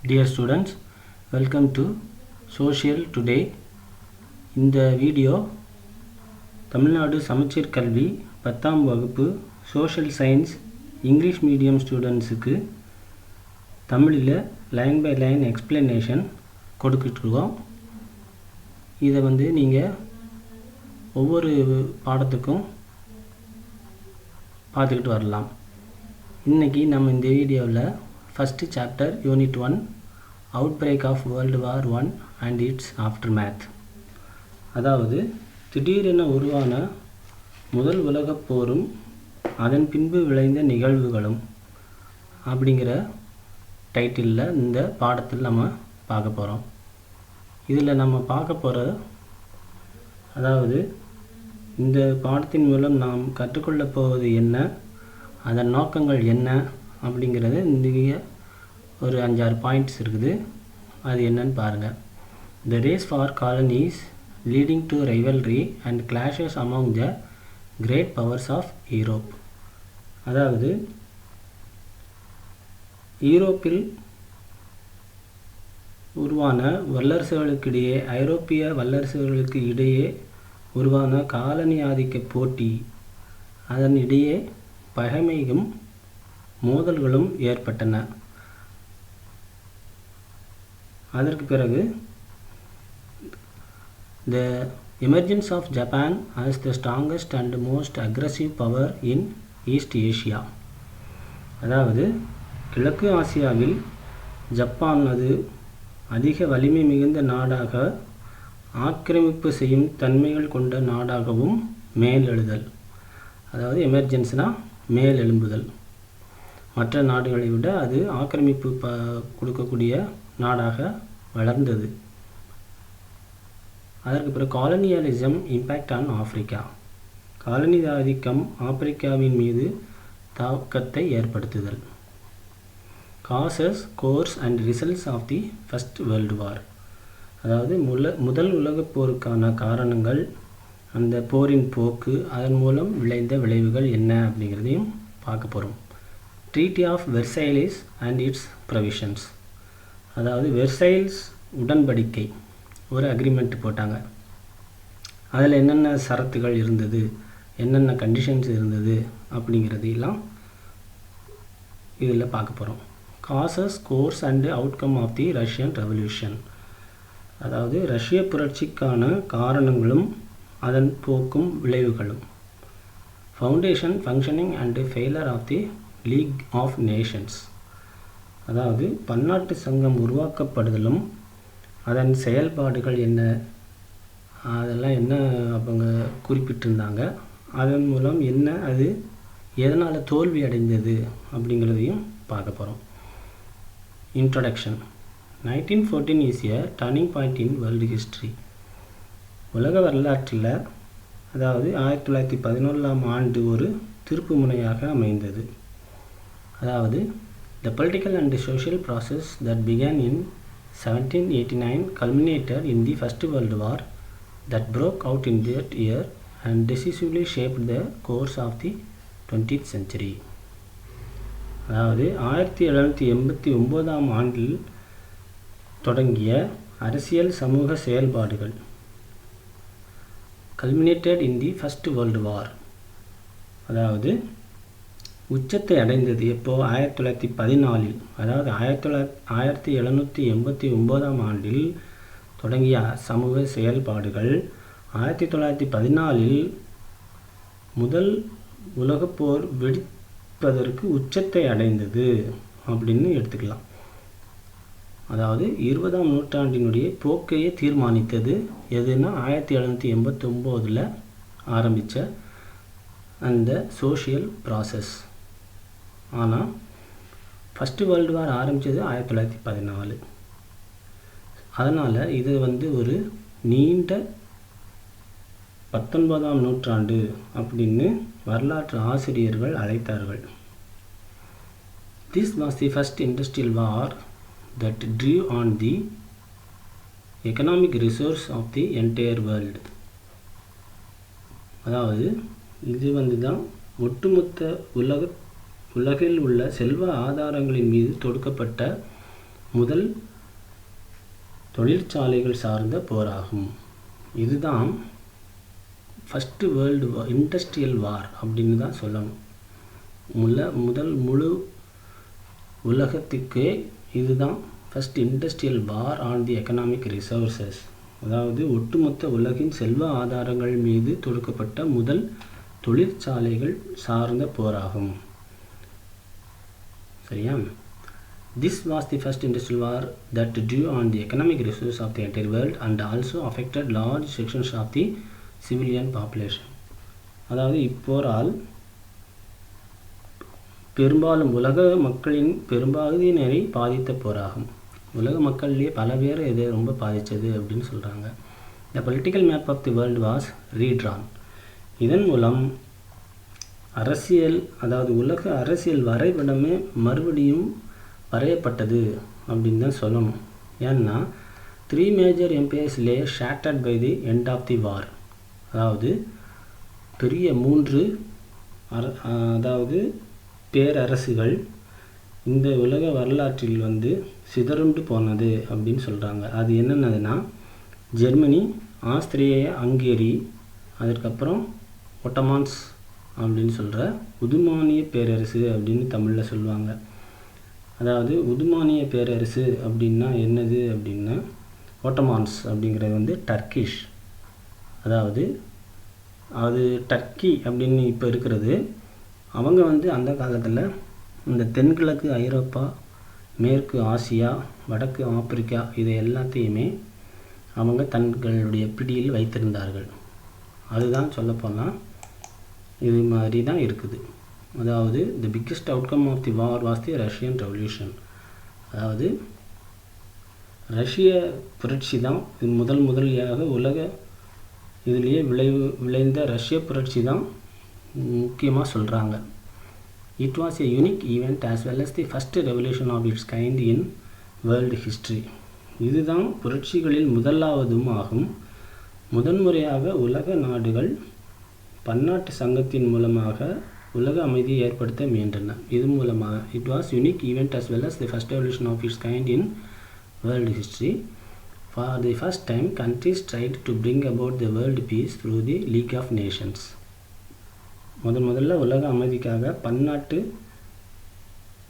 Dear students, welcome to Social Today. இந்த video Tamil Nadu சமச்சீர் கல்வி 10ஆம் வகுப்பு சோஷியல் சயின்ஸ் இங்கிலீஷ் மீடியம் ஸ்டூடெண்ட்ஸுக்கு தமிழில் லைன் பை லைன் எக்ஸ்பிளனேஷன் கொடுத்துட்ருக்கோம். இதை நீங்கள் ஒவ்வொரு பாடத்துக்கும் பார்த்துக்கிட்டு வரலாம். இன்றைக்கி நம்ம இந்த வீடியோவில் first chapter unit 1 outbreak of world war 1 and its aftermath, அதாவது திடீரென உருவான முதல் உலகப் போரும் அதன் பின்பு விளைந்த நிகழ்வுகளும் அப்படிங்கிற டைட்டிலில் இந்த பாடத்தில் நம்ம பார்க்க போகிறோம். இதில் நம்ம பார்க்க போகிற அதாவது இந்த பாடத்தின் மூலம் நாம் கற்றுக்கொள்ளப் போவது என்ன, அதன் நோக்கங்கள் என்ன அப்படிங்கிறது இங்கே ஒரு 5-6 பாயிண்ட்ஸ் இருக்குது. அது என்னன்னு பாருங்கள். The race for colonies leading to rivalry and clashes among the great powers of Europe, அதாவது யூரோப்பில் உருவான வல்லரசுகளுக்கிடையே ஐரோப்பிய வல்லரசுகளுக்கு இடையே உருவான காலனி ஆதிக்க போட்டி, அதன் இடையே பகைமையும் மோதல்களும் ஏற்பட்டன. அதற்கு பிறகு the emergence of Japan as the strongest and most aggressive power in East Asia, அதாவது கிழக்கு ஆசியாவில் ஜப்பான் அது அதிக வலிமை மிகுந்த நாடாக ஆக்கிரமிப்பு செய்யும் தன்மைகள் கொண்ட நாடாகவும் மேலெழுதல், அதாவது எமர்ஜென்ஸ்னால் மேலெழும்புதல், மற்ற நாடுகளை விட அது ஆக்கிரமிப்பு கொடுக்கக்கூடிய நாடாக வளர்ந்தது. அதற்கு பிறகு colonialism impact on Africa, colony ஆதிக்கம் ஆப்பிரிக்காவின் மீது தாக்கத்தை ஏற்படுத்துதல். Causes, course and results of the first world war, அதாவது முதல் உலகப் போருக்கான காரணங்கள், அந்த போரின் போக்கு, அதன் மூலம் விளைந்த விளைவுகள் என்ன அப்படிங்கிறதையும் பார்க்க போகிறோம். Treaty of Versailles and its provisions, அதாவது வெர்சைல்ஸ் உடன்படிக்கை ஒரு அக்ரிமெண்ட் போட்டாங்க. அதில் என்னென்ன சரத்துகள் இருந்தது, என்னென்ன கண்டிஷன்ஸ் இருந்தது அப்படிங்கிறதையெல்லாம் இதில் பார்க்க போகிறோம். Causes, course and outcome of the Russian revolution, அதாவது ரஷ்ய புரட்சிக்கான காரணங்களும் அதன் போக்கும் விளைவுகளும். Foundation, functioning and failure of the League of Nations, அதாவது பன்னாட்டு சங்கம் உருவாக்கப்படுதலும் அதன் செயல்பாடுகள் என்ன, அதெல்லாம் என்ன அவங்க குறிப்பிட்டிருந்தாங்க, அதன் மூலம் என்ன, அது எதனால் தோல்வி அடைந்தது அப்படிங்கிறதையும் பார்க்க போகிறோம். Introduction. 1914 is a turning point in world history, உலக வரலாற்றில் அதாவது 1911ஆம் ஆண்டு ஒரு திருப்பு முனையாக அமைந்தது. அதாவது the political and social process that began in 1789 culminated in the First World War that broke out in that year and decisively shaped the course of the 20th century. அதாவது 1789ஆம் ஆண்டில் தொடங்கிய அரசியல் சமூக செயல்பாடுகள் culminated in the First World War, அதாவது உச்சத்தை அடைந்தது எப்போ 1914, அதாவது 1789ஆம் ஆண்டில் தொடங்கிய சமூக செயல்பாடுகள் 1914இல் முதல் உலகப்போர் வெடிப்பதற்கு உச்சத்தை அடைந்தது அப்படின்னு எடுத்துக்கலாம். அதாவது 20ஆம் நூற்றாண்டினுடைய போக்கையே தீர்மானித்தது எதுனா 1789 ஆரம்பித்த அந்த சோஷியல் ப்ராசஸ். ஆனால் ஃபஸ்ட்டு வேர்ல்டு வார் ஆரம்பித்தது 1914. அதனால் இது ஒரு நீண்ட 19ஆம் நூற்றாண்டு அப்படின்னு வரலாற்று ஆசிரியர்கள் அழைத்தார்கள். This was the first industrial war that drew on the economic resource of the entire world, அதாவது இது தான் ஒட்டுமொத்த உலகில் உள்ள செல்வ ஆதாரங்களின் மீது தொடுக்கப்பட்ட முதல் தொழிற்சாலைகள் சார்ந்த போராகும். இதுதான் ஃபஸ்ட்டு வேர்ல்டு வார், இண்டஸ்ட்ரியல் வார் அப்படின்னு தான் சொல்லணும். முதல் முழு உலகத்துக்கே இதுதான் first industrial war on the economic resources. அதாவது ஒட்டுமொத்த உலகின் செல்வ ஆதாரங்கள் மீது தொடுக்கப்பட்ட முதல் தொழிற்சாலைகள் சார்ந்த போராகும். சரியா? This was the first industrial war that drew on the economic resources of the entire world and also affected large sections of the civilian population. அதாவது இப்போரால் பெரும்பாலும் உலக மக்களின் பெரும்பகுதியினரை பாதித்த போராகும். உலக மக்களிலேயே பல பேர் இதை ரொம்ப பாதித்தது அப்படின்னு சொல்கிறாங்க. The political map of the world was redrawn. இதன் மூலம் அரசியல், அதாவது உலக அரசியல் வரைபடமே மறுபடியும் வரையப்பட்டது அப்படின்னு தான் சொல்லணும். ஏன்னா 3 major empires lay shattered by the end of the war. அதாவது பெரிய 3 அதாவது பேரரசுகள் இந்த உலக வரலாற்றில் வந்து சிதறுண்டு போனது அப்படின்னு சொல்கிறாங்க. அது என்னென்னதுன்னா ஜெர்மனி, ஆஸ்திரியா, ஹங்கேரி, அதற்கப்புறம் ஒட்டமான்ஸ் அப்படின்னு சொல்கிற உதுமானிய பேரரசு அப்படின்னு தமிழில் சொல்லுவாங்க. அதாவது உதுமானிய பேரரசு அப்படின்னா என்னது அப்படின்னா ஒட்டமான்ஸ் அப்படிங்கிறது வந்து டர்க்கிஷ். அதாவது அது டர்க்கி அப்படின்னு இப்போ இருக்கிறது. அவங்க வந்து அந்த காலத்தில் இந்த தென்கிழக்கு ஐரோப்பா, மேற்கு ஆசியா, வடக்கு ஆப்பிரிக்கா இதை எல்லாத்தையுமே அவங்க தங்களுடைய பிடியில் வைத்திருந்தார்கள். அதுதான் சொல்லப்போனால் இது மாதிரி தான் இருக்குது. அதாவது the biggest outcome of the war was the Russian revolution. அதாவது ரஷ்ய புரட்சி தான் இது முதலியாக உலக இதிலேயே விளைந்த ரஷ்ய புரட்சி தான் முக்கியமாக சொல்கிறாங்க. It was a unique event as well as the first revolution of its kind in world history. இதுதான் புரட்சிகளில் முதலாவதும் ஆகும். முதன்முறையாக உலக நாடுகள் பன்னாட்டு சங்கத்தின் மூலமாக உலக அமைதியை ஏற்படுத்த முயன்றன. இது மூலமாக it was unique event as well as the first revolution of its kind in world history. For the first time, countries tried to bring about the world peace through the League of Nations. முதல்ல உலக அமைதிக்காக பன்னாட்டு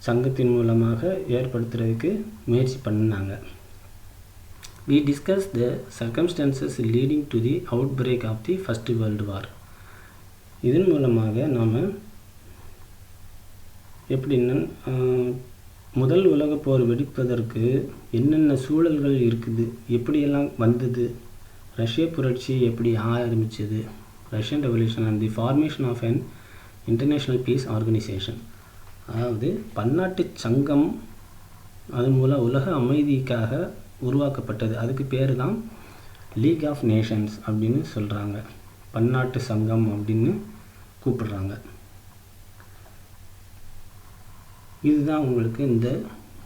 சங்கத்தின் மூலமாக ஏற்படுத்துறதுக்கு முயற்சி பண்ணாங்க. We discussed the circumstances leading to the outbreak of the First World War. இதன் மூலமாக நாம் எப்படின்னா முதல் உலகப் போர் வெடிப்பதற்கு என்னென்ன சூழல்கள் இருக்குது, எப்படியெல்லாம் வந்தது, ரஷ்ய புரட்சி எப்படி ஆரம்பித்தது, Russian revolution and the formation of an international peace organisation. அதாவது பன்னாட்டு சங்கம் அதன் மூலம் உலக அமைதிக்காக உருவாக்கப்பட்டது. அதுக்கு பேர் தான் லீக் ஆஃப் நேஷன்ஸ் அப்படின்னு சொல்கிறாங்க. பன்னாட்டு சங்கம் அப்படின்னு கூப்பிடுறாங்க. இதுதான் உங்களுக்கு இந்த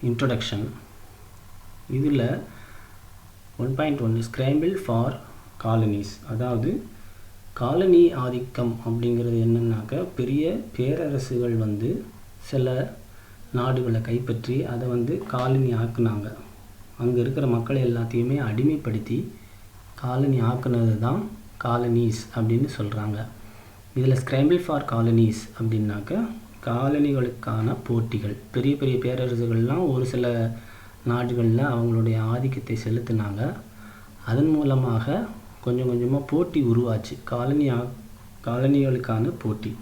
இன்ட்ரொடக்ஷன். இதில் 1.1 ஸ்கிராம்பிள் ஃபார் காலனிஸ். அதாவது காலனி ஆதிக்கம் அப்படிங்கிறது என்னன்னாக்கா பெரிய பேரரசுகள் வந்து சில நாடுகளை கைப்பற்றி அதை வந்து காலனி ஆக்குனாங்க. அங்கே இருக்கிற மக்களை எல்லாத்தையுமே அடிமைப்படுத்தி காலனி ஆக்குனது தான் காலனிஸ் அப்படின்னு சொல்கிறாங்க. இதில் ஸ்கிராம்பிள் ஃபார் காலனிஸ் அப்படின்னாக்கா காலனிகளுக்கான போட்டிகள். பெரிய பெரிய பேரரசுகள்லாம் ஒரு சில நாடுகளில் அவங்களுடைய ஆதிக்கத்தை செலுத்தினாங்க. அதன் மூலமாக கொஞ்சம் கொஞ்சமாக போட்டி உருவாச்சு, காலனிகளுக்கான போட்டி.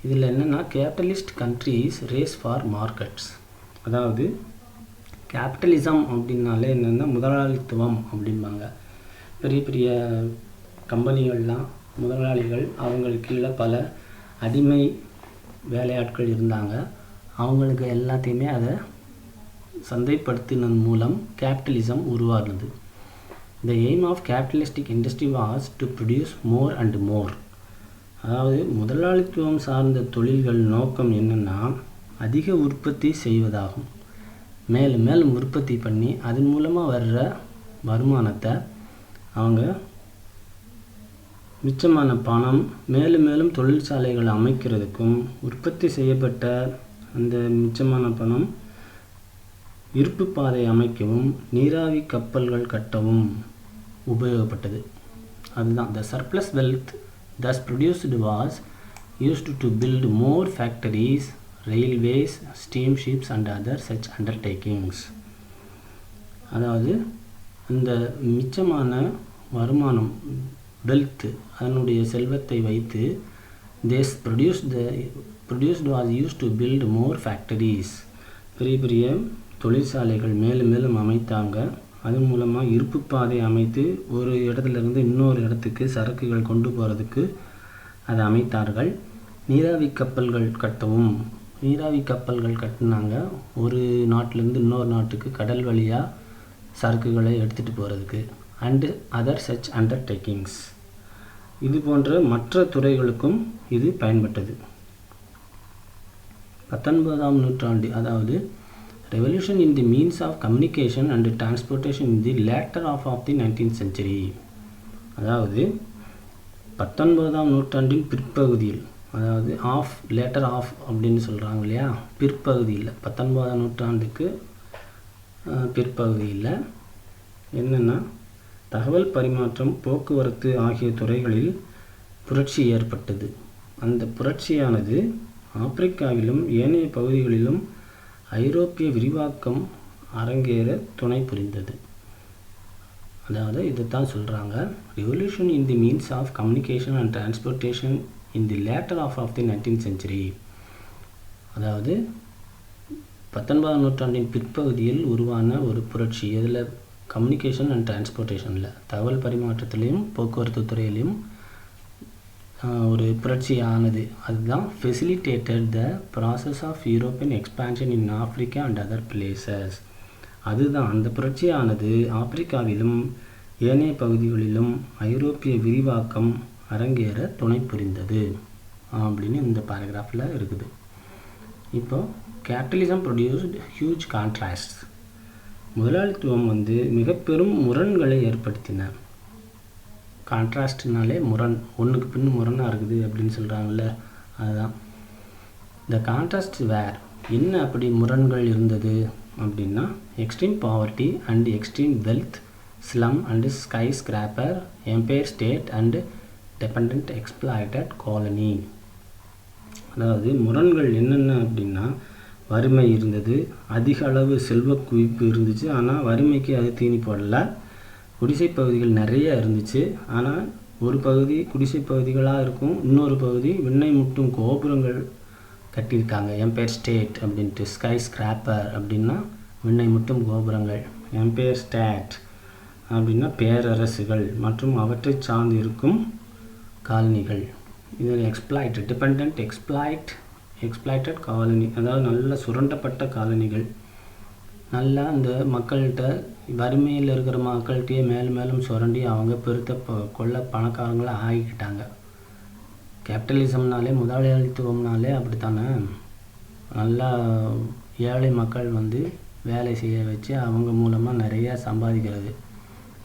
இதில் என்னென்னா capitalist countries race for markets. அதாவது கேபிட்டலிசம் அப்படின்னாலே என்னென்னா முதலாளித்துவம் அப்படிம்பாங்க. பெரிய பெரிய கம்பெனிகள்லாம் முதலாளிகள் அவங்களுக்கு கீழே பல அடிமை வேலையாட்கள் இருந்தாங்க. அவங்களுக்கு எல்லாத்தையுமே அதை சந்தைப்படுத்தினது மூலம் கேபிட்டலிசம் உருவானது. The aim of capitalistic industry was to produce more and more. அதாவது முதலாளித்துவம் சார்ந்த தொழில்கள் நோக்கம் என்னென்னா அதிக உற்பத்தி செய்வதாகும். மேலும் மேலும் உற்பத்தி பண்ணி அதன் மூலமாக வர்ற வருமானத்தை அவங்க மிச்சமான பணம் மேலும் மேலும் தொழிற்சாலைகளை அமைக்கிறதுக்கும் உற்பத்தி செய்யப்பட்ட அந்த மிச்சமான பணம் இருப்பு பாதை அமைக்கவும் நீராவி கப்பல்கள் கட்டவும் உபயோகப்பட்டது. அதுதான் the surplus wealth thus produced was used to build more factories, railways, steamships and other such undertakings. அதாவது இந்த மிச்சமான வருமானம் வெல்த் அதனுடைய செல்வத்தை வைத்து this produced was used to build more factories, பெரிய பெரிய தொழிற்சாலைகள் மேலும் மேலும் அமைத்தாங்க. அதன் மூலமாக இருப்பு பாதை அமைத்து ஒரு இடத்துலேருந்து இன்னொரு இடத்துக்கு சரக்குகள் கொண்டு போகிறதுக்கு அதை அமைத்தார்கள். நீராவி கப்பல்கள் கட்டவும் நீராவி கப்பல்கள் கட்டினாங்க, ஒரு நாட்டிலேருந்து இன்னொரு நாட்டுக்கு கடல் வழியாக சரக்குகளை எடுத்துகிட்டு போகிறதுக்கு. அண்டு அதர் சச் அண்டர்டேக்கிங்ஸ், இது போன்ற மற்ற துறைகளுக்கும் இது பயன்பட்டது. 19ஆம் நூற்றாண்டு, அதாவது revolution in the means of communication and transportation in the latter half of the 19th century. அதாவது 19ஆம் நூற்றாண்டின் பிற்பகுதியில், அதாவது லேட்டர் ஆஃப் அப்படின்னு சொல்கிறாங்க இல்லையா, பிற்பகுதியில் 19ஆம் நூற்றாண்டுக்கு பிற்பகுதியில் என்னென்னா தகவல் பரிமாற்றம், போக்குவரத்து ஆகிய துறைகளில் புரட்சி ஏற்பட்டது. அந்த புரட்சியானது ஆப்பிரிக்காவிலும் ஏனைய பகுதிகளிலும் ஐரோப்பிய விரிவாக்கம் அரங்கேற துணை புரிந்தது. அதாவது இதைத்தான் சொல்கிறாங்க, revolution in the means of communication and transportation in the latter half of the 19th century. அதாவது 19ஆம் நூற்றாண்டின் பிற்பகுதியில் உருவான ஒரு புரட்சி. இதில் கம்யூனிகேஷன் அண்ட் டிரான்ஸ்போர்ட்டேஷனில், தகவல் பரிமாற்றத்திலையும் போக்குவரத்து துறையிலையும் ஒரு புரட்சியானது. அதுதான் facilitated the process of European expansion in Africa and other places. அதுதான் அந்த புரட்சியானது ஆப்பிரிக்காவிலும் ஏனைய பகுதிகளிலும் ஐரோப்பிய விரிவாக்கம் அரங்கேற துணை புரிந்தது அப்படின்னு இந்த பேராகிராஃபில் இருக்குது. இப்போ கேபிட்டலிசம் ப்ரொடியூஸ்ட் ஹியூஜ் கான்ட்ராஸ்ட். முதலாளித்துவம் மிக பெரும் முரண்களை ஏற்படுத்தின. கான்ட்ராஸ்ட்னாலே முரண், ஒன்றுக்கு பின்னு முரணாக இருக்குது அப்படின்னு சொல்கிறாங்கல்ல, அதுதான். த கான்ட்ராஸ்ட் வேர், என்ன அப்படி முரண்கள் இருந்தது அப்படின்னா, extreme poverty and extreme wealth, slum and skyscraper, empire state and dependent exploited colony. அதாவது முரண்கள் என்னென்ன அப்படின்னா, வறுமை இருந்தது, அதிக அளவு செல்வ குவிப்பு இருந்துச்சு, ஆனால் வறுமைக்கு அது தீனி போடலை. குடிசை பகுதிகள் நிறைய இருந்துச்சு, ஆனால் ஒரு பகுதி குடிசை பகுதிகளாக இருக்கும், இன்னொரு பகுதி விண்ணை முட்டும் கோபுரங்கள் கட்டியிருக்காங்க, எம்பையர் ஸ்டேட் அப்படின்ட்டு. ஸ்கை ஸ்கிராப்பர் அப்படின்னா விண்ணை முட்டும் கோபுரங்கள், எம்பையர் ஸ்டேட் அப்படின்னா பேரரசுகள் மற்றும் அவற்றை சார்ந்து இருக்கும் காலனிகள். இதில் எக்ஸ்ப்ளாய்டட், டிபெண்டன்ட் எக்ஸ்ப்ளாய்டட் காலனி, அதாவது நல்ல சுரண்டப்பட்ட காலனிகள். நல்லா இந்த மக்கள்கிட்ட, வறுமையில் இருக்கிற மக்கள்கிட்டயே மேலும் மேலும் சுரண்டி அவங்க பெருத்த கொள்ள பணக்காரங்களை ஆகிக்கிட்டாங்க. கேபிட்டலிசம்னாலே, முதலாளித்துவம்னாலே அப்படித்தானே. நல்லா ஏழை மக்கள் வேலை செய்ய வச்சு அவங்க மூலமாக நிறையா சம்பாதிக்கிறது.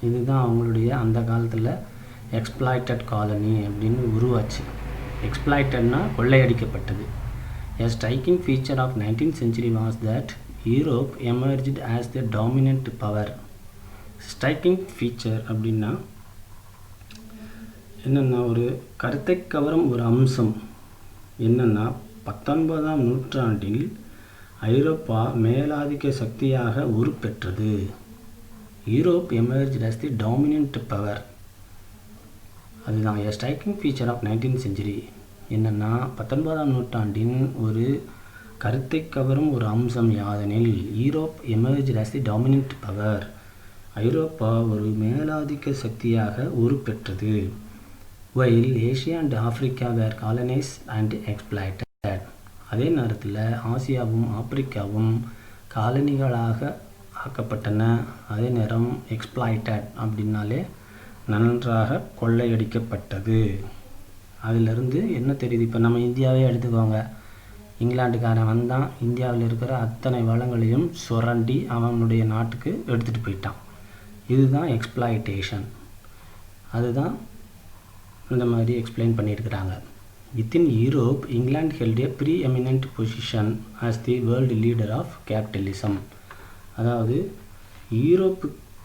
இதுதான் அவங்களுடைய அந்த காலத்தில் எக்ஸ்ப்ளாய்டட் காலனி அப்படின்னு உருவாச்சு. எக்ஸ்ப்ளாய்டட்னா கொள்ளையடிக்கப்பட்டது. A striking feature of 19th century was that Europe emerged as the dominant power. Striking feature அப்படின்னா என்னென்னா, ஒரு கருத்தை கவரும் ஒரு அம்சம் என்னென்னா, 19ஆம் நூற்றாண்டில் ஐரோப்பா மேலாதிக்க சக்தியாக உருப்பெற்றது. Europe emerged as the dominant power. அதுதான் a striking feature of 19th century. என்னென்னா, 19ஆம் நூற்றாண்டின் ஒரு கருத்தை கவரும் ஒரு அம்சம் யாதெனில், Europe emerged as the dominant power. ஐரோப்பா ஒரு மேலாதிக்க சக்தியாக உருப்பெற்றது. while Asia and Africa were colonised and exploited. அதே நேரத்தில் ஆசியாவும் ஆப்பிரிக்காவும் காலனிகளாக ஆக்கப்பட்டன. அதே நேரம் எக்ஸ்ப்ளாய்டட் அப்படின்னாலே நன்றாக கொள்ளையடிக்கப்பட்டது. அதிலிருந்து என்ன தெரியுது, இப்போ நம்ம இந்தியாவே எடுத்துக்கோங்க. இங்கிலாந்துக்காரன் வந்தான், இந்தியாவில் இருக்கிற அத்தனை வளங்களையும் சுரண்டி அவனுடைய நாட்டுக்கு எடுத்துகிட்டு போயிட்டான். இதுதான் எக்ஸ்ப்ளாய்டேஷன். அதுதான் இந்த மாதிரி எக்ஸ்பிளைன் பண்ணியிருக்கிறாங்க. Within Europe, England held a preeminent position as the world leader of capitalism. அதாவது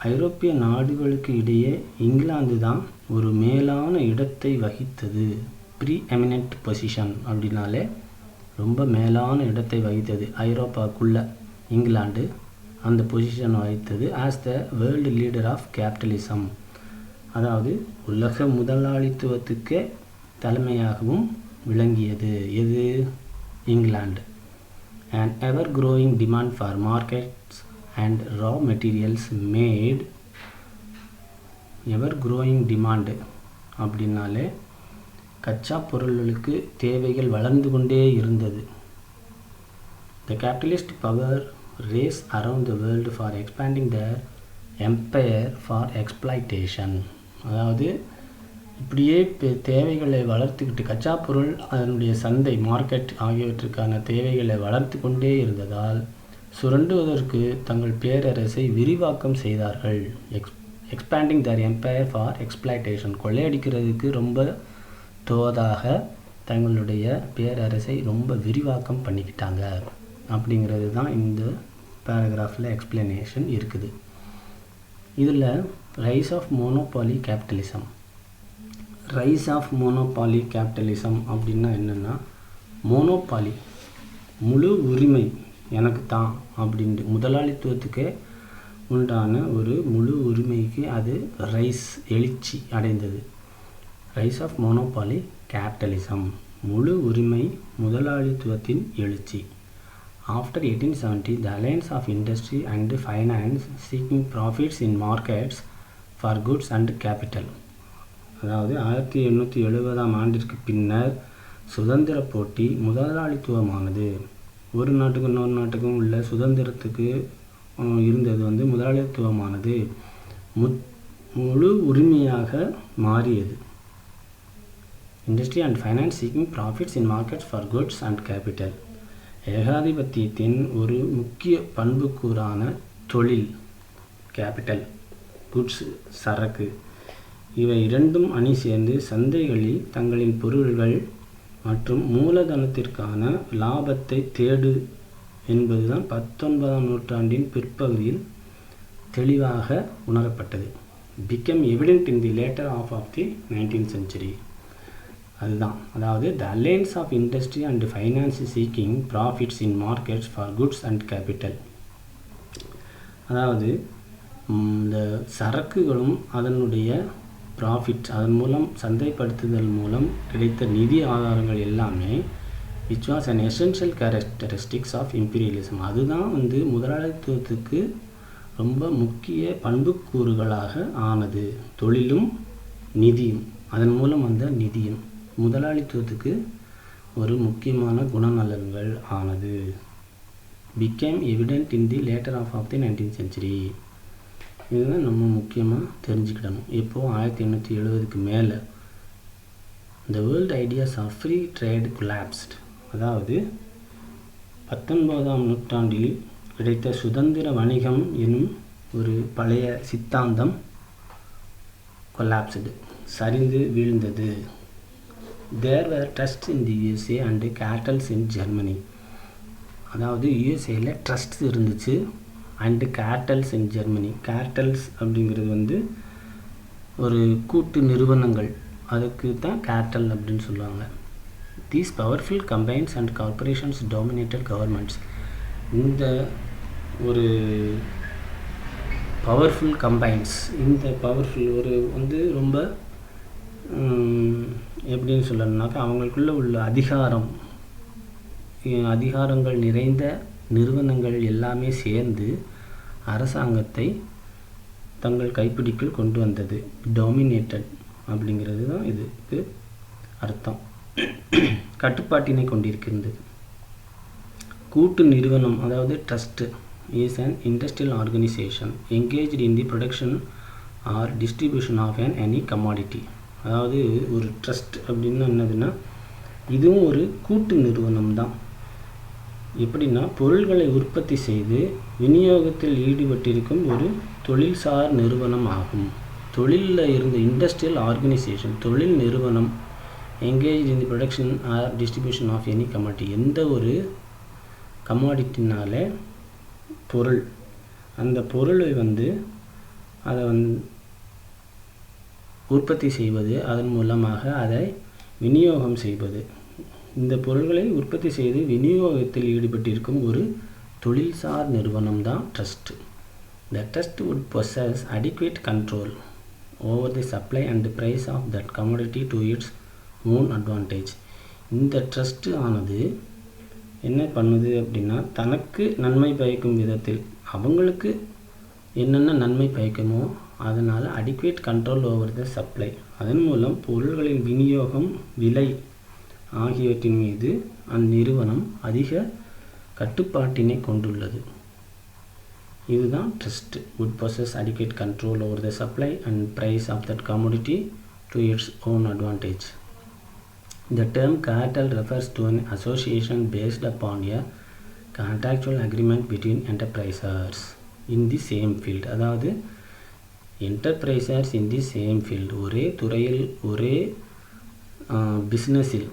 ஐரோப்பிய நாடுகளுக்கு இடையே இங்கிலாந்து தான் ஒரு மேலான இடத்தை வகித்தது. ப்ரீ எமினென்ட் பொசிஷன் அப்படின்னாலே ரொம்ப மேலான இடத்தை வகித்தது. ஐரோப்பாவுக்குள்ள இங்கிலாந்து அந்த பொசிஷன் வகித்தது. As the world leader of capitalism, அதாவது உலக முதலாளித்துவத்துக்கே தலைமையாகவும் விளங்கியது. எது? England. An ever-growing demand for markets and raw materials made ever-growing demand அப்படின்னாலே கச்சா பொருள்களுக்கு தேவைகள் வளர்ந்து கொண்டே இருந்தது. The capitalist power race around the world for expanding their empire for exploitation. அதாவது இப்படியே தேவைகளை வளர்த்துக்கிட்டு கச்சா பொருள் அதனுடைய சந்தை மார்க்கெட் ஆகியவற்றுக்கான தேவைகளை வளர்த்து கொண்டே இருந்ததால் சுரண்டுவதற்கு தங்கள் பேரரசை விரிவாக்கம் செய்தார்கள். Expanding their empire for exploitation, கொள்ளையடிக்கிறதுக்கு ரொம்ப தோதாக தங்களுடைய பேரரசை ரொம்ப விரிவாக்கம் பண்ணிக்கிட்டாங்க அப்படிங்கிறது தான் இந்த பேராகிராஃபில் எக்ஸ்பிளனேஷன் இருக்குது. இதில் rise of monopoly capitalism. Rise of monopoly capitalism அப்படின்னா என்னென்னா, மோனோபாலி முழு உரிமை எனக்கு தான் அப்படின்ட்டு முதலாளித்துவத்துக்கே உண்டான ஒரு முழு உரிமைக்கு அது எழுச்சி அடைந்தது. ரைஸ் ஆஃப் மோனோபாலி கேபிட்டலிசம், முழு உரிமை முதலாளித்துவத்தின் எழுச்சி. After 1870, the alliance of industry and finance seeking profits in markets for goods and capital. அதாவது 1870ஆம் ஆண்டிற்கு பின்னர் சுதந்திர போட்டி முதலாளித்துவமானது. ஒரு நாட்டுக்கும் இன்னொரு நாட்டுக்கும் உள்ள சுதந்திரத்துக்கு இருந்தது முதலாளித்துவமானது முழு உரிமையாக மாறியது. Industry and finance seeking profits in markets for goods and capital. ஏகாதிபத்தியத்தின் ஒரு முக்கிய பண்புக்கூறான தொழில், கேபிட்டல், குட்ஸ், சரக்கு, இவை இரண்டும் அணி சேர்ந்து சந்தைகளில் தங்களின் பொருள்கள் மற்றும் மூலதனத்திற்கான லாபத்தை தேடு என்பதுதான் 19ஆம் நூற்றாண்டின் பிற்பகுதியில் தெளிவாக உணரப்பட்டது. became evident in the later half of the 19th century. அதுதான், அதாவது the alliance of industry and finance seeking profits in markets for goods and capital. அதாவது இந்த சரக்குகளும் அதனுடைய ப்ராஃபிட், அதன் மூலம் சந்தைப்படுத்துதல் மூலம் கிடைத்த நிதி ஆதாரங்கள் எல்லாமே which was an essential characteristics of imperialism. அதுதான் முதலாளித்துவத்துக்கு ரொம்ப முக்கிய பண்புக்கூறுகளாக ஆனது. தொழிலும் நிதியும், அதன் மூலம் வந்த நிதியும் முதலாளித்துவத்துக்கு ஒரு முக்கியமான குணநலன்கள் ஆனது. became evident in the later half of the 19th century. இதுதான் நம்ம முக்கியமாக தெரிஞ்சுக்கிடணும். இப்போது 1870க்கு மேலே the world ideas of free trade collapsed. அதாவது 19ஆம் நூற்றாண்டில் கிடைத்த சுதந்திர வணிகம் எனும் ஒரு பழைய சித்தாந்தம் collapsed, சரிந்து வீழ்ந்தது. There were trusts in the USA and cartels in Germany. அதாவது யூஎஸ்ஏல ட்ரஸ்ட் இருந்துச்சு அண்டு கேர்டல்ஸ் இன் ஜெர்மனி. கேர்டல்ஸ் அப்படிங்கிறது ஒரு கூட்டு நிறுவனங்கள், அதுக்கு தான் கேர்டல் அப்படின்னு சொல்லுவாங்க. These powerful combines and corporations dominated governments. இந்த ஒரு பவர்ஃபுல் கம்பைன்ஸ், இந்த பவர்ஃபுல் ஒரு ரொம்ப எப்படின்னு சொல்லணும்னாக்கா அவங்களுக்குள்ள உள்ள அதிகாரங்கள் நிறைந்த நிறுவனங்கள் எல்லாமே சேர்ந்து அரசாங்கத்தை தங்கள் கைப்பிடிக்குள் கொண்டு வந்தது. டாமினேட்டட் அப்படிங்கிறது தான் இதுக்கு அர்த்தம். கட்டுப்பாட்டினை கொண்டிருக்கிறது. கூட்டு நிறுவனம், அதாவது trust, is an industrial organization engaged in the production or distribution of any commodity. அதாவது ஒரு ட்ரஸ்ட் அப்படின்னு என்னதுன்னா இதுவும் ஒரு கூட்டு நிறுவனம் தான். எப்படின்னா பொருள்களை உற்பத்தி செய்து விநியோகத்தில் ஈடுபட்டிருக்கும் ஒரு தொழில்சார் நிறுவனம் ஆகும். தொழிலில் இருந்த இண்டஸ்ட்ரியல் ஆர்கனைசேஷன், தொழில் நிறுவனம், engage in the production or distribution of any commodity, எந்த ஒரு கமாடிட்டினால பொருள் அந்த பொருளை வந்து அதை உற்பத்தி செய்வது, அதன் மூலமாக அதை விநியோகம் செய்வது. இந்த பொருள்களை உற்பத்தி செய்து விநியோகத்தில் ஈடுபட்டிருக்கும் ஒரு தொழில்சார் நிறுவனம் தான் trust. The trust would possess adequate control over the supply and the price of that commodity to its own advantage. இந்த ட்ரஸ்ட் ஆனது என்ன பண்ணுது அப்படின்னா, தனக்கு நன்மை பயக்கும் விதத்தில் அவங்களுக்கு என்னென்ன நன்மை பயக்குமோ அதனால் adequate control over the supply, அதன் மூலம் பொருள்களின் விநியோகம், விலை ஆகியவற்றின் மீது அந்நிறுவனம் அதிக கட்டுப்பாட்டினை கொண்டுள்ளது. இதுதான் trust. would possess adequate control over the supply and price of that commodity to its own advantage. The term cartel refers to an association based upon a contractual agreement between enterprisers in the same field. அதாவது enterprisers in the same field, ஒரே துறையில் ஒரே பிஸ்னஸில்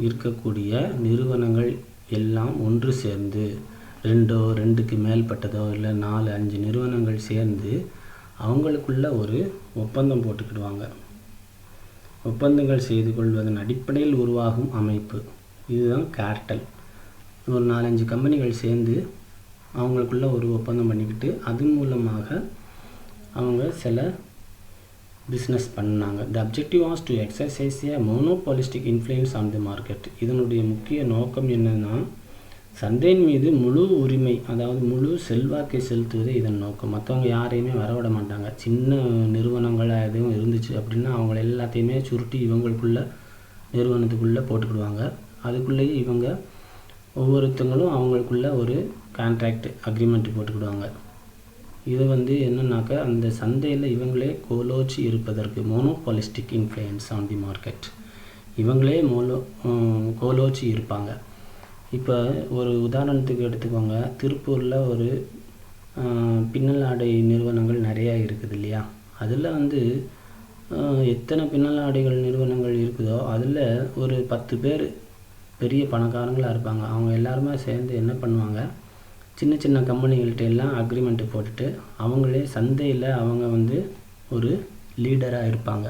இருக்கக்கூடிய நிறுவனங்கள் எல்லாம் ஒன்று சேர்ந்து, ரெண்டுக்கு மேற்பட்டதோ இல்லை 4-5 நிறுவனங்கள் சேர்ந்து அவங்களுக்குள்ள ஒரு ஒப்பந்தம் போட்டுக்கிடுவாங்க. ஒப்பந்தங்கள் செய்து கொள்வதன் அடிப்படையில் உருவாகும் அமைப்பு இதுதான் கார்ட்டல். ஒரு 4-5 கம்பெனிகள் சேர்ந்து அவங்களுக்குள்ள ஒரு ஒப்பந்தம் பண்ணிக்கிட்டு அதன் மூலமாக அவங்க சில பிஸ்னஸ் பண்ணாங்க. The objective was to exercise a monopolistic influence on the market. இதனுடைய முக்கிய நோக்கம் என்னன்னா, சந்தையின் மீது முழு உரிமை, அதாவது முழு செல்வாக்கை செலுத்துவதே இதன் நோக்கம். மற்றவங்க யாரையுமே வரவிட மாட்டாங்க. சின்ன நிறுவனங்களாக எதுவும் இருந்துச்சு அப்படின்னா அவங்கள எல்லாத்தையுமே சுருட்டி இவங்களுக்குள்ள நிறுவனத்துக்குள்ளே போட்டுக்கிடுவாங்க. அதுக்குள்ளேயே இவங்க ஒவ்வொருத்தங்களும் அவங்களுக்குள்ள ஒரு கான்ட்ராக்ட் அக்ரிமெண்ட் போட்டுக்கிடுவாங்க. இது என்னன்னாக்கா, அந்த சந்தையில் இவங்களே கோலோச்சி இருப்பதற்கு monopolistic influence on the market, இவங்களே கோலோச்சி இருப்பாங்க. இப்போ ஒரு உதாரணத்துக்கு எடுத்துக்கோங்க, திருப்பூரில் ஒரு பின்னல் ஆடை நிறுவனங்கள் நிறையா இருக்குது இல்லையா. அதில் எத்தனை பின்னல் ஆடைகள் நிறுவனங்கள் இருக்குதோ அதில் ஒரு 10 பேர் பெரிய பணக்காரங்களாக இருப்பாங்க. அவங்க எல்லாருமே சேர்ந்து என்ன பண்ணுவாங்க, சின்ன சின்ன கம்பெனிகள்கிட்ட எல்லாம் அக்ரிமெண்ட்டு போட்டுட்டு அவங்களே சந்தையில் அவங்க ஒரு லீடராக இருப்பாங்க.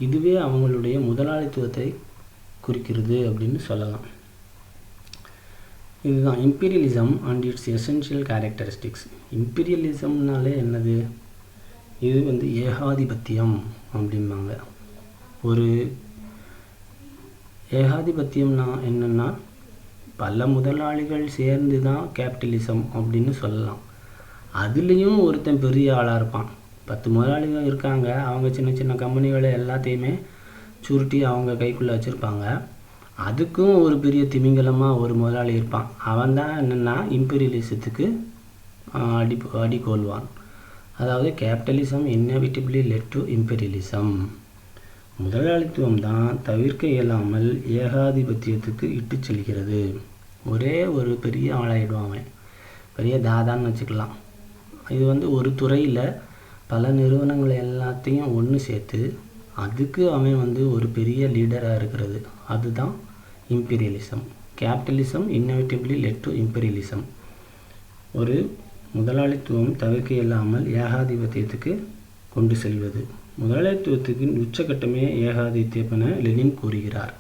இதுவே அவங்களுடைய முதலாளித்துவத்தை குறிக்கிறது அப்படின்னு சொல்லலாம். இதுதான் imperialism and its essential characteristics. இம்பீரியலிசம்னாலே என்னது, இது ஏகாதிபத்தியம் அப்படிம்பாங்க. ஒரு ஏகாதிபத்தியம்னா என்னென்னா, பல முதலாளிகள் சேர்ந்து தான் கேபிட்டலிசம் அப்படின்னு சொல்லலாம். அதுலேயும் ஒருத்தன் பெரிய ஆளாக இருப்பான். 10 முதலாளிகள் இருக்காங்க, அவங்க சின்ன சின்ன கம்பெனிகளை எல்லாத்தையுமே சுருட்டி அவங்க கைக்குள்ளே வச்சுருப்பாங்க. அதுக்கும் ஒரு பெரிய திமிங்கலமாக ஒரு முதலாளி இருப்பான். அவன் தான் என்னென்னா இம்பீரியலிசத்துக்கு அடிக்கோல்வான். அதாவது capitalism inevitably led to imperialism. முதலாளித்துவம் தான் தவிர்க்க இயலாமல் ஏகாதிபத்தியத்துக்கு இட்டு செல்கிறது. ஒரே ஒரு பெரிய ஆளாயிடுவான், அவன் பெரிய தாதான்னு வச்சுக்கலாம். இது ஒரு துறையில் பல நிறுவனங்களை எல்லாத்தையும் ஒன்று சேர்த்து அதுக்கு அவன் ஒரு பெரிய லீடராக இருக்கிறது, அதுதான் imperialism. Capitalism inevitably led to imperialism. ஒரு முதலாளித்துவம் தவிர்க்க இயலாமல் ஏகாதிபத்தியத்துக்கு கொண்டு செல்வது. முதலாளித்துவத்துக்கு உச்சகட்டமே ஏகாதிபத்தியம் என லெனின் கூறுகிறார்.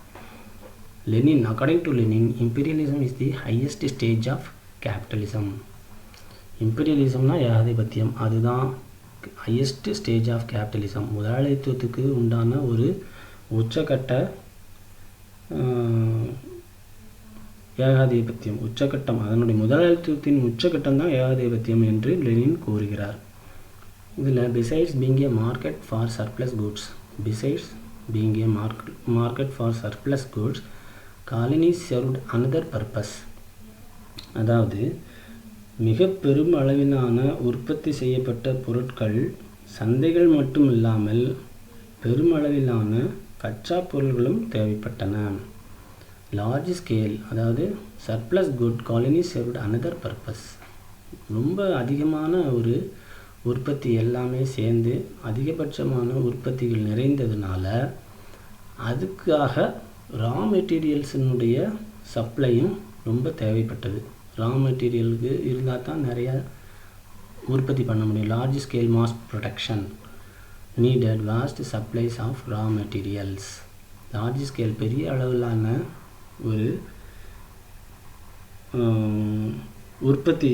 Lenin, according to Lenin, imperialism is the highest stage of capitalism. இம்பீரியலிசம்னா ஏகாதிபத்தியம், அதுதான் ஹையஸ்ட் ஸ்டேஜ் ஆஃப் கேபிட்டலிசம். முதலாளித்துவத்துக்கு உண்டான ஒரு உச்சகட்ட ஏகாதிபத்தியம், உச்சகட்டம், அதனுடைய முதலாளித்துவத்தின் உச்சகட்டம் தான் ஏகாதிபத்தியம் என்று லெனின் கூறுகிறார். இதில் besides being a market for surplus goods, colonies served another purpose. அதாவது மிக பெரும் அளவிலான உற்பத்தி செய்யப்பட்ட பொருட்கள் சந்தைகள் மட்டும் இல்லாமல் பெருமளவிலான கச்சா பொருள்களும் தேவைப்பட்டன. லார்ஜ் ஸ்கேல், அதாவது surplus good colonies served another purpose. ரொம்ப அதிகமான ஒரு உற்பத்தி எல்லாமே சேர்ந்து அதிகபட்சமான உற்பத்திகள் நிறைந்ததுனால அதுக்காக ரா மெட்டீரியல்ஸினுடைய சப்ளையும் ரொம்ப தேவைப்பட்டது. ரா மெட்டீரியலுக்கு இருந்தால் தான் நிறையா உற்பத்தி பண்ண முடியும். Large scale mass production needed vast supplies of raw materials. Large scale பெரிய அளவிலான ஒரு உற்பத்தி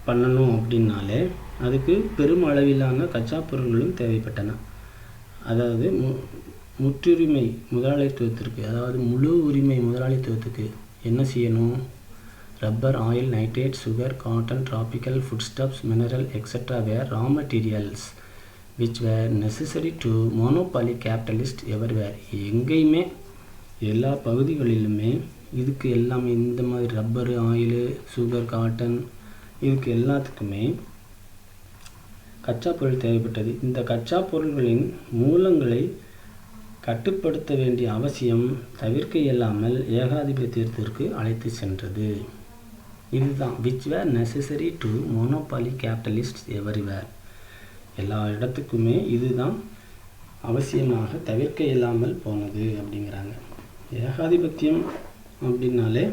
பண்ணணும் அப்படின்னாலே அதுக்கு பெரும் அளவிலான கச்சா பொருட்களும் தேவைப்பட்டன. அதாவது முற்றுரிமை முதலாளித்துவத்திற்கு, அதாவது முழு உரிமை முதலாளித்துவத்துக்கு என்ன செய்யணும்? Rubber, oil, nitrate, sugar, cotton, tropical foodstuffs, mineral et cetera were raw materials which were necessary to monopoly capitalist everywhere. எங்கேயுமே எல்லா பகுதிகளிலுமே இதுக்கு எல்லாமே இந்த மாதிரி ரப்பரு, ஆயிலு, சுகர், காட்டன் இதுக்கு எல்லாத்துக்குமே கச்சா பொருள் தேவைப்பட்டது. இந்த கச்சா பொருள்களின் மூலங்களை கட்டுப்படுத்த வேண்டிய அவசியம் தவிர்க்க இயலாமல் ஏகாதிபத்தியத்திற்கு அழைத்து சென்றது. இதுதான் which were necessary to monopoly capitalist everywhere. எல்லா இடத்துக்குமே இதுதான் அவசியமாக தவிர்க்க இயலாமல் போனது அப்படிங்கிறாங்க. ஏகாதிபத்தியம் அப்படின்னாலே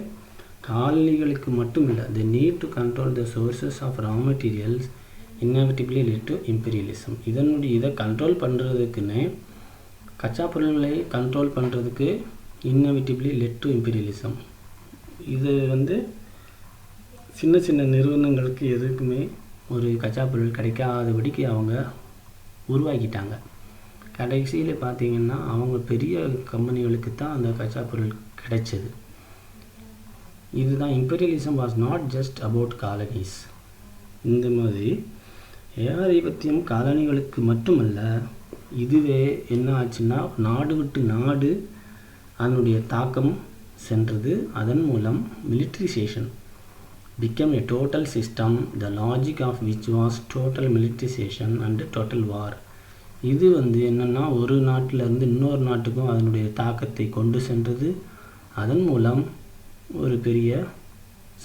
காலனிகளுக்கு மட்டும் இல்லை. The need to control the sources of raw materials inevitably lead to imperialism. இதை கண்ட்ரோல் பண்ணுறதுக்குன்னு கச்சா பொருள்களை கண்ட்ரோல் பண்ணுறதுக்கு இன்எவிட்டபிளி லெட் டு இம்பீரியலிசம். இது சின்ன சின்ன நிறுவனங்களுக்கு எதுக்குமே ஒரு கச்சா பொருள் கிடைக்காதபடிக்கு அவங்க உருவாக்கிட்டாங்க. கடைசியில் பார்த்திங்கன்னா அவங்க பெரிய கம்பெனிகளுக்கு தான் அந்த கச்சா பொருள் கிடைச்சது. இதுதான் imperialism was not just about colonies. இந்த மாதிரி ஏகாதிபத்தியம் காலனிகளுக்கு மட்டுமல்ல, இதுவே என்ன ஆச்சுன்னா நாடு விட்டு நாடு அதனுடைய தாக்கம் சென்றது. அதன் மூலம் மிலிட்ரிசேஷன் became a total system, the logic of which was total militarization and total war. இது என்னென்னா ஒரு நாட்டிலேருந்து இன்னொரு நாட்டுக்கும் அதனுடைய தாக்கத்தை கொண்டு சென்றது. அதன் மூலம் ஒரு பெரிய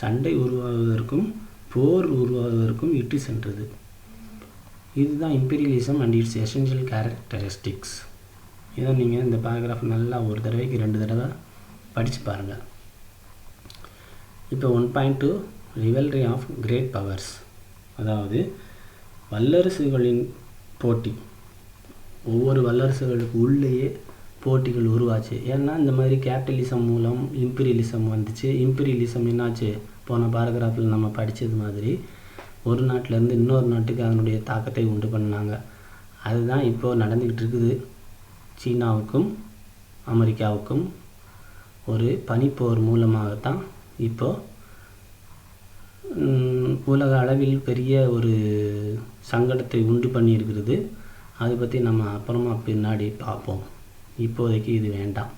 சண்டை உருவாவதற்கும் போர் உருவாவதற்கும் இட்டு சென்றது. இதுதான் imperialism and its essential characteristics. இதை நீங்கள் இந்த பேராகிராஃப் நல்லா ஒரு தடவைக்கு 2 தடவை படித்து பாருங்கள். இப்போ 1.2 ரிவல்ரி ஆஃப் கிரேட் பவர்ஸ், அதாவது வல்லரசுகளின் போட்டி. ஒவ்வொரு வல்லரசுகளுக்கு உள்ளேயே போட்டிகள் உருவாச்சு. ஏன்னா இந்த மாதிரி கேபிட்டலிசம் மூலம் இம்பீரியலிசம் வந்துச்சு. இம்பீரியலிசம் என்னாச்சு? போன பேராகிராஃபில் நம்ம படித்தது மாதிரி ஒரு நாட்டிலேருந்து இன்னொரு நாட்டுக்கு அதனுடைய தாக்கத்தை உண்டு பண்ணாங்க. அதுதான் இப்போது நடந்துக்கிட்டு இருக்குது. சீனாவுக்கும் அமெரிக்காவுக்கும் ஒரு பனிப்போர் மூலமாகத்தான் இப்போது உலக அளவில் பெரிய ஒரு சங்கடத்தை உண்டு பண்ணியிருக்கிறது. அதை பற்றி நம்ம அப்புறமா பின்னாடி பார்ப்போம். இப்போதைக்கு இது வேண்டாம்.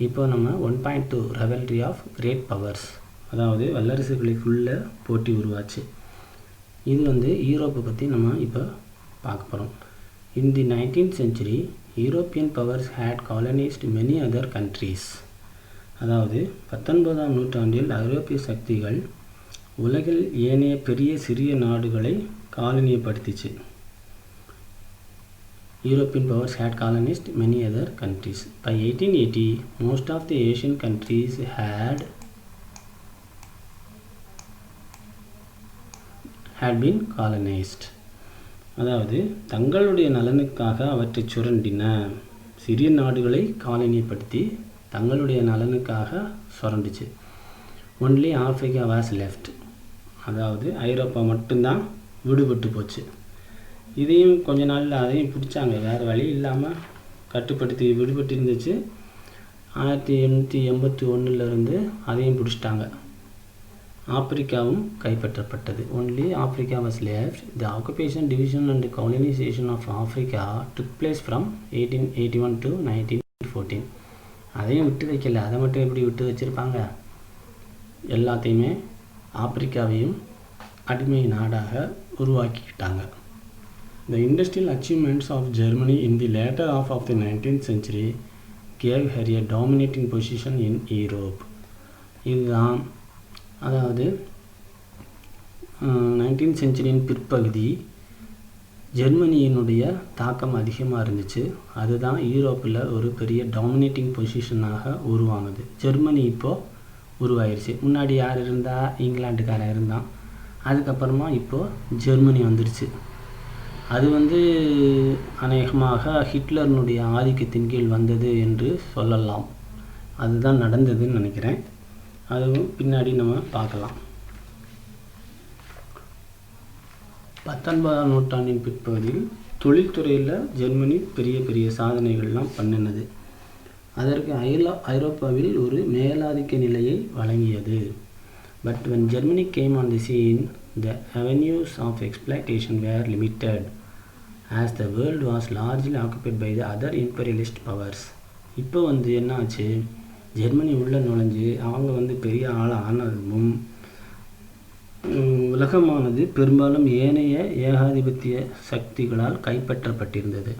இப்போ நம்ம 1.2 ரெவல்ரி ஆஃப் கிரேட் பவர்ஸ், அதாவது வல்லரசுகளுக்குள்ள போட்டி உருவாச்சு. இது யூரோப்பை பற்றி நம்ம இப்போ பார்க்க போகிறோம். In the 19th century European powers had colonised many other countries. அதாவது 19ஆம் நூற்றாண்டில் ஐரோப்பிய சக்திகள் உலகில் ஏனைய பெரிய சிறிய நாடுகளை காலனியப்படுத்திச்சு. European powers had colonized many other countries. By 1880, most of the Asian countries had been colonized. அதாவது தங்களுடைய நலனுக்காக அவற்றை சுரண்டின சிறிய நாடுகளை காலனியப்படுத்தி தங்களுடைய நலனுக்காக சுரண்டுச்சு. Only Africa was left. அதாவது ஐரோப்பா மட்டும்தான் விடுபட்டு போச்சு. இதையும் கொஞ்ச நாளில் அதையும் பிடிச்சாங்க. வேறு வழி இல்லாமல் கட்டுப்படுத்தி விடுபட்டு இருந்துச்சு. 1881 அதையும் பிடிச்சிட்டாங்க. ஆப்பிரிக்காவும் கைப்பற்றப்பட்டது. Only Africa was left. The occupation, division and colonisation of Africa took place from 1881 to 1914. அதையும் விட்டு வைக்கல. அதை மட்டும் எப்படி விட்டு வச்சுருப்பாங்க? எல்லாத்தையுமே ஆப்பிரிக்காவையும் அடிமை நாடாக உருவாக்கிக்கிட்டாங்க. The industrial achievements of Germany in the latter half of the 19th century gave her a dominating position in Europe. இதுதான், அதாவது 19th centuryயின் பிற்பகுதி ஜெர்மனியினுடைய தாக்கம் அதிகமாக இருந்துச்சு. அதுதான் யூரோப்பில் ஒரு பெரிய டாமினேட்டிங் பொசிஷனாக உருவானது. ஜெர்மனி இப்போது உருவாயிருச்சு. முன்னாடி யார் இருந்தால்? இங்கிலாண்டுக்காரன் இருந்தான். அதுக்கப்புறமா இப்போது ஜெர்மனி வந்துடுச்சு. அது அநேகமாக ஹிட்லர்னுடைய ஆதிக்கத்தின் கீழ் வந்தது என்று சொல்லலாம். அதுதான் நடந்ததுன்னு நினைக்கிறேன். அதுவும் பின்னாடி நம்ம பார்க்கலாம். 19ஆம் நூற்றாண்டின் பிற்பகுதியில் தொழில்துறையில் ஜெர்மனி பெரிய பெரிய சாதனைகள்லாம் பண்ணினது. அதற்கு ஐரோப்பாவில் ஒரு மேலாதிக்க நிலையை வழங்கியது. But when Germany came on the scene, the avenues of exploitation were limited, as the world was largely occupied by the other imperialist powers. இப்போ என்ன ஆச்சு, ஜெர்மனி உள்ள நுழைஞ்சு அவங்க பெரிய ஆள் ஆனதும் உலகமானது பெரும்பாலும் ஏனைய ஏகாதிபத்திய சக்திகளால் கைப்பற்றப்பட்டிருந்தது.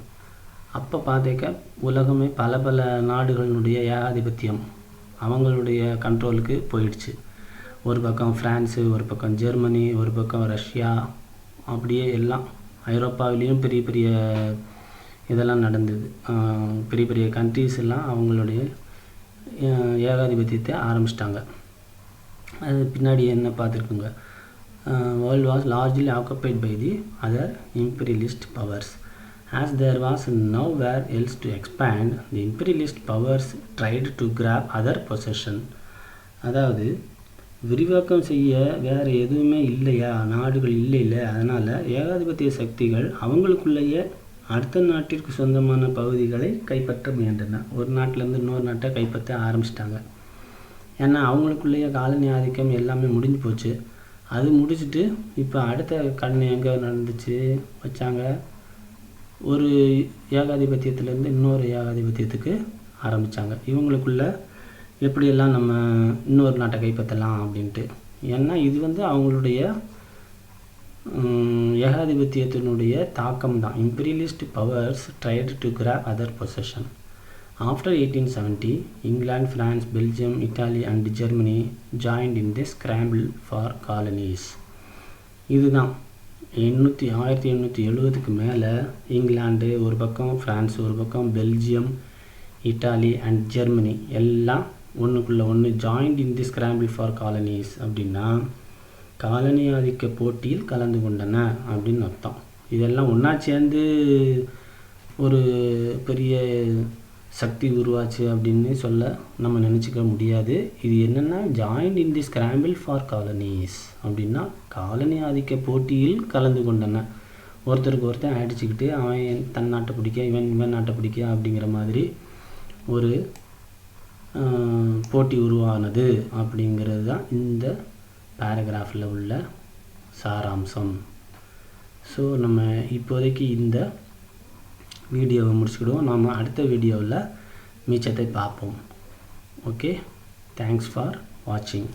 அப்போ பார்த்திக்க உலகமே பல பல நாடுகளினுடைய ஏகாதிபத்தியம் அவங்களுடைய கண்ட்ரோலுக்கு போயிடுச்சு. ஒரு பக்கம் ஃப்ரான்ஸு, ஒரு பக்கம் ஜெர்மனி, ஒரு பக்கம் ரஷ்யா, அப்படியே எல்லாம் ஐரோப்பாவிலேயும் பெரிய பெரிய இதெல்லாம் நடந்தது. பெரிய பெரிய கண்ட்ரீஸ் எல்லாம் அவங்களுடைய ஏகாதிபத்தியத்தை ஆரம்பிச்சிட்டாங்க. அது பின்னாடி என்ன பார்த்துருக்குங்க, world was largely occupied by the other imperialist powers. As there was nowhere else to expand, the imperialist powers tried to grab other possession. அதாவது விரிவாக்கம் செய்ய வேறு எதுவுமே இல்லையா, நாடுகள் இல்லை, அதனால் ஏகாதிபத்திய சக்திகள் அவங்களுக்குள்ளேயே அடுத்த நாட்டிற்கு சொந்தமான பகுதிகளை கைப்பற்ற முயன்றன. ஒரு நாட்டிலேருந்து இன்னொரு நாட்டை கைப்பற்ற ஆரம்பிச்சிட்டாங்க. ஏன்னா அவங்களுக்குள்ளேயே காலனி ஆதிக்கம் எல்லாமே முடிஞ்சு போச்சு. அது முடிச்சுட்டு இப்போ அடுத்த கண்ணு எங்கே நடந்துச்சு வச்சாங்க, ஒரு ஏகாதிபத்தியத்திலேருந்து இன்னொரு ஏகாதிபத்தியத்துக்கு ஆரம்பித்தாங்க. இவங்களுக்குள்ள எப்படியெல்லாம் நம்ம இன்னொரு நாட்டை கைப்பற்றலாம் அப்படின்ட்டு. ஏன்னா இது அவங்களுடைய ஏகாதிபத்தியத்தினுடைய தாக்கம் தான். Imperialist powers tried to grab other possession. After 1870, England, France, Belgium, Italy and Germany joined in the scramble for colonies. இதுதான் 1870க்கு மேலே இங்கிலாந்து ஒரு பக்கம், ஃப்ரான்ஸ் ஒரு பக்கம், பெல்ஜியம், இட்டாலி அண்ட் ஜெர்மனி எல்லாம் ஒன்றுக்குள்ளே ஒன்று joint in the scramble for colonies. அப்படின்னா காலனி ஆதிக்க போட்டியில் கலந்து கொண்டன அப்படின்னு அர்த்தம். இதெல்லாம் ஒன்றா சேர்ந்து ஒரு பெரிய சக்தி உருவாச்சு அப்படின்னு சொல்ல நம்ம நினச்சிக்க முடியாது. இது என்னென்னா joint in the scramble for colonies அப்படின்னா காலனி ஆதிக்க போட்டியில் கலந்து கொண்டன. ஒருத்தருக்கு ஒருத்தன் அடிச்சுக்கிட்டு அவன் தன் நாட்டை பிடிக்க, இவன் நாட்டை பிடிக்க அப்படிங்கிற மாதிரி ஒரு போட்டி உருவானது அப்படிங்கிறது தான் இந்த பேராகிராஃபில் உள்ள சாராம்சம். ஸோ நம்ம இப்போதைக்கு இந்த வீடியோவை முடிச்சுக்கிடுவோம். நாம் அடுத்த வீடியோவில் மிச்சத்தை பார்ப்போம். ஓகே, தேங்க்ஸ் ஃபார் வாட்சிங்.